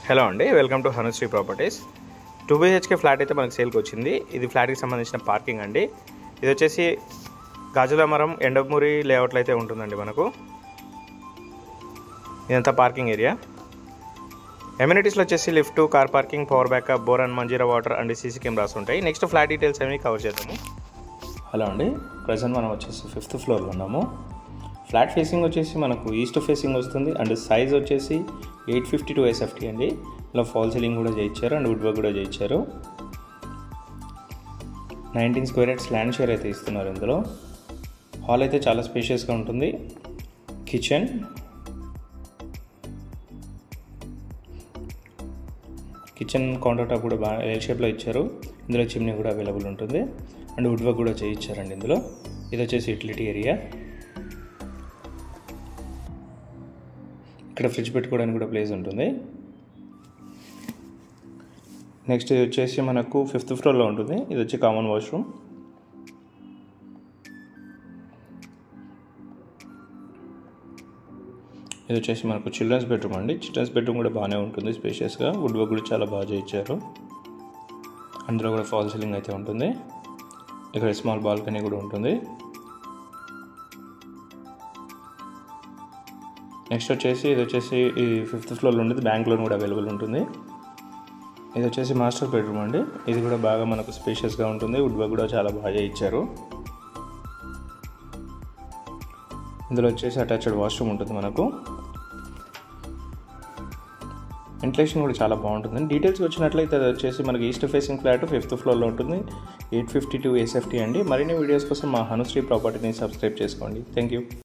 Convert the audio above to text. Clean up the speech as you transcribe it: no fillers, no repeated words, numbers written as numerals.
Hello అండి, welcome to Hanushri properties. 2 BHK flat అయితే మనకు సేల్కి వచ్చింది. ఇది ఫ్లాట్కి సంబంధించిన పార్కింగ్ అండి. ఇది వచ్చేసి గాజులమరం ఎండమూరి లేఅవుట్లో అయితే ఉంటుందండి. మనకు ఇదంతా పార్కింగ్ ఏరియా. ఎమ్యూనిటీస్లో వచ్చేసి lift, car parking, power backup, bore and Manjira water and CC cameras ఉంటాయి. నెక్స్ట్ ఫ్లాట్ డీటెయిల్స్ అవి కవర్ చేద్దాము. హలో అండి, ప్రజెంట్ మనం వచ్చేసి 5th ఫ్లోర్లో ఉన్నాము. ఫ్లాట్ ఫేసింగ్ వచ్చేసి మనకు ఈస్ట్ ఫేసింగ్ వస్తుంది అండ్ సైజ్ వచ్చేసి 852 SFT అండి. ఇలా ఫాల్ సీలింగ్ కూడా చేయించారు అండ్ వుడ్ వర్క్ కూడా చేయించారు. 19 స్క్వేర్ యార్డ్స్ ల్యాండ్ షేర్ అయితే ఇస్తున్నారు. ఇందులో హాల్ అయితే చాలా స్పేషియస్గా ఉంటుంది. కిచెన్, కౌంటర్ టాప్ కూడా బాగా ఎల్ షేప్లో ఇచ్చారు. ఇందులో చిమ్నీ కూడా అవైలబుల్ ఉంటుంది అండ్ వుడ్ వర్క్ కూడా చేయించారండి. ఇందులో ఇది వచ్చేసి యూటిలిటీ ఏరియా. ఇక్కడ ఫ్రిడ్జ్ పెట్టుకోవడానికి కూడా ప్లేస్ ఉంటుంది. నెక్స్ట్ ఇది వచ్చేసి మనకు 5th ఫ్లోర్లో ఉంటుంది. ఇది వచ్చి కామన్ వాష్రూమ్. ఇది వచ్చేసి మనకు చిల్డ్రన్స్ బెడ్రూమ్ అండి. చిల్డ్రన్స్ బెడ్రూమ్ కూడా బాగానే ఉంటుంది, స్పేషియస్గా. వుడ్ వర్క్ కూడా చాలా బాగా చేయించారు. అందులో కూడా ఫాల్ సీలింగ్ అయితే ఉంటుంది. ఇక్కడ స్మాల్ బాల్కనీ కూడా ఉంటుంది. నెక్స్ట్ వచ్చేసి ఇది వచ్చేసి ఈ 5th ఫ్లోర్లో ఉండేది. బ్యాంక్ లోన్ కూడా అవైలబుల్ ఉంటుంది. ఇది వచ్చేసి మాస్టర్ బెడ్రూమ్ అండి. ఇది కూడా బాగా మనకు స్పేషియస్గా ఉంటుంది. వుడ్ వర్క్ కూడా చాలా బాగా ఇచ్చారు. ఇందులో వచ్చేసి అటాచ్డ్ వాష్రూమ్ ఉంటుంది. మనకు వెంటిలేషన్ కూడా చాలా బాగుంటుంది. డీటెయిల్స్ వచ్చినట్లయితే అది వచ్చేసి మనకి ఈస్ట్ ఫేసింగ్ ఫ్లాట్ 5th ఫ్లోర్లో ఉంటుంది. 852 SFT అండి. మరిన్ని వీడియోస్ కోసం మా హనుశ్రీ ప్రాపర్టీని సబ్స్క్రైబ్ చేసుకోండి. Thank you.